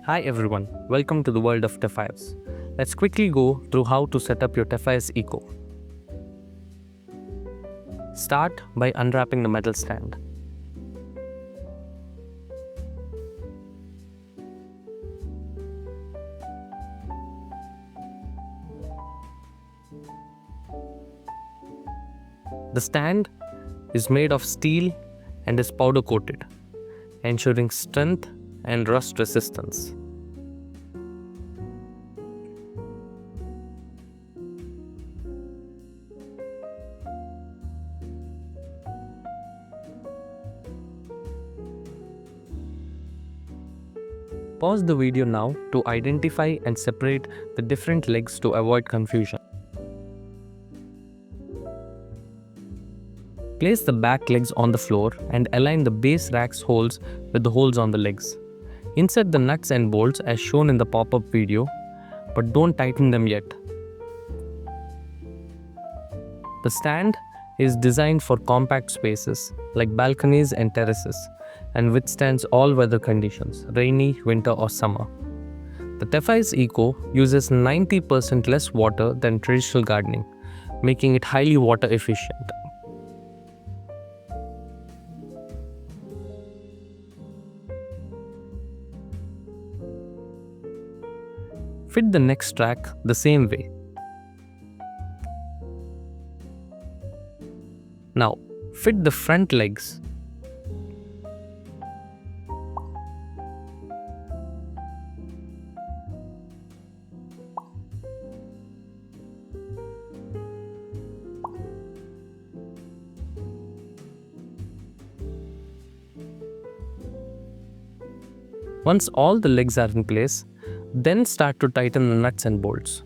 Hi everyone, welcome to the world of TEFAIS. Let's quickly go through how to set up your TEFAIS Eco. Start by unwrapping the metal stand. The stand is made of steel and is powder coated, ensuring strength and rust resistance. Pause the video now to identify and separate the different legs to avoid confusion. Place the back legs on the floor and align the base rack's holes with the holes on the legs. Insert the nuts and bolts as shown in the pop-up video, but don't tighten them yet. The stand is designed for compact spaces like balconies and terraces and withstands all weather conditions, rainy, winter or summer. The TEFAIS Eco uses 90% less water than traditional gardening, making it highly water efficient. Fit the next rack the same way. Now, fit the front legs. Once all the legs are in place, then start to tighten the nuts and bolts.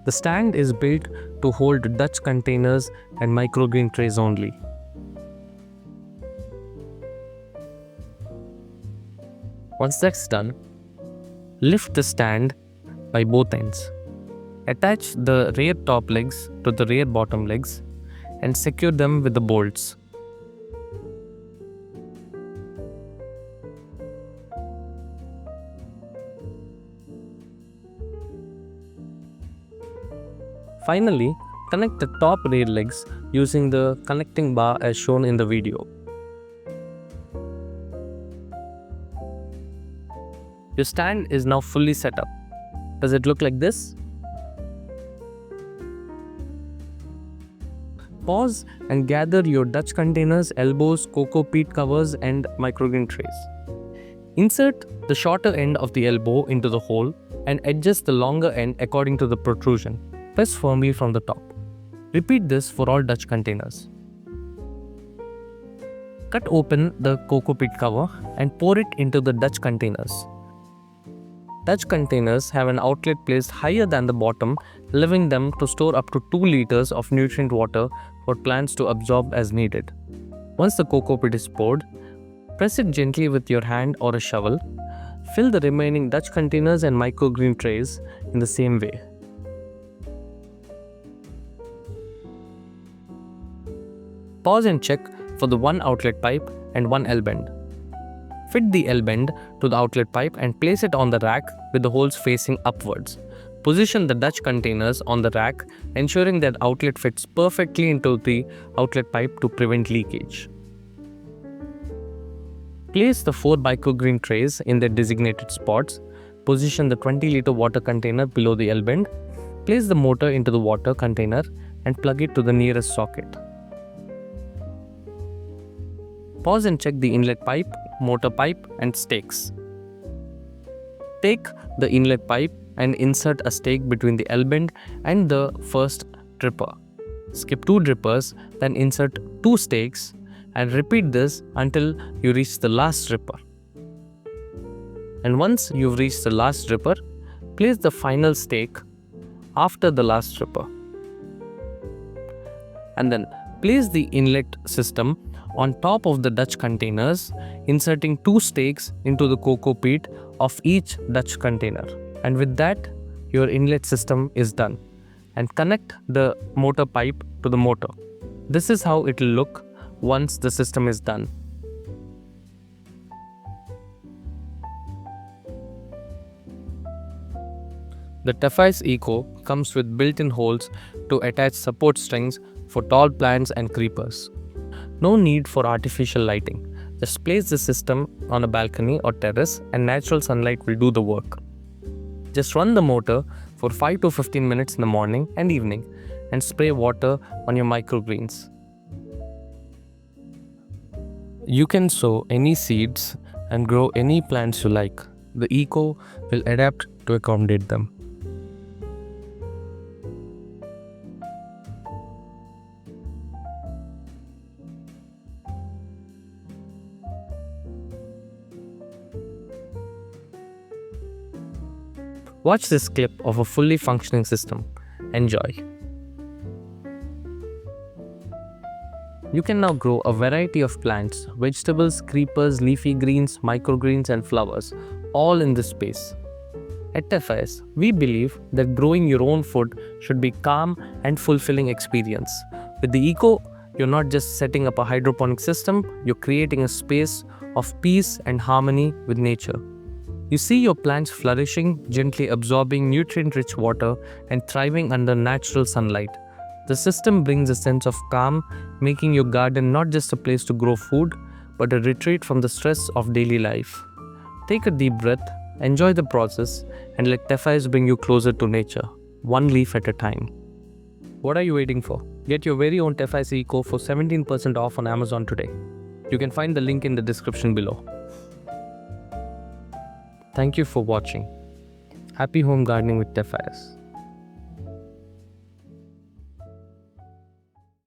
The stand is built to hold Dutch containers and microgreen trays only. Once that's done, lift the stand by both ends. Attach the rear top legs to the rear bottom legs and secure them with the bolts. Finally, connect the top rear legs using the connecting bar as shown in the video. Your stand is now fully set up. Does it look like this? Pause and gather your Dutch containers, elbows, cocoa peat covers and microgreen trays. Insert the shorter end of the elbow into the hole and adjust the longer end according to the protrusion. Press firmly from the top. Repeat this for all Dutch containers. Cut open the cocoa peat cover and pour it into the Dutch containers. Dutch containers have an outlet placed higher than the bottom, allowing them to store up to 2 liters of nutrient water for plants to absorb as needed. Once the cocoa peat is poured, press it gently with your hand or a shovel. Fill the remaining Dutch containers and microgreen trays in the same way. Pause and check for the one outlet pipe and one L-bend. Fit the L-bend to the outlet pipe and place it on the rack with the holes facing upwards. Position the Dutch containers on the rack, ensuring that outlet fits perfectly into the outlet pipe to prevent leakage. Place the 4 microgreen trays in their designated spots. Position the 20-liter water container below the L-bend. Place the motor into the water container and plug it to the nearest socket. Pause and check the inlet pipe, motor pipe and stakes. Take the inlet pipe and insert a stake between the L-bend and the first dripper. Skip 2 drippers, then insert 2 stakes and repeat this until you reach the last dripper. And once you've reached the last dripper, place the final stake after the last dripper. And then place the inlet system on top of the Dutch containers, inserting 2 stakes into the cocoa peat of each Dutch container. And with that, your inlet system is done. And connect the motor pipe to the motor. This is how it will look once the system is done. The TEFAIS Eco comes with built-in holes to attach support strings for tall plants and creepers. No need for artificial lighting. Just place the system on a balcony or terrace and natural sunlight will do the work. Just run the motor for 5 to 15 minutes in the morning and evening and spray water on your microgreens. You can sow any seeds and grow any plants you like. The Eco will adapt to accommodate them. Watch this clip of a fully functioning system. Enjoy. You can now grow a variety of plants, vegetables, creepers, leafy greens, microgreens, and flowers, all in this space. At TEFAIS, we believe that growing your own food should be calm and fulfilling experience. With the Eco, you're not just setting up a hydroponic system, you're creating a space of peace and harmony with nature. You see your plants flourishing, gently absorbing nutrient-rich water and thriving under natural sunlight. The system brings a sense of calm, making your garden not just a place to grow food, but a retreat from the stress of daily life. Take a deep breath, enjoy the process, and let TEFAIS bring you closer to nature, one leaf at a time. What are you waiting for? Get your very own TEFAIS Eco for 17% off on Amazon today. You can find the link in the description below. Thank you for watching. Happy home gardening with TEFAIS.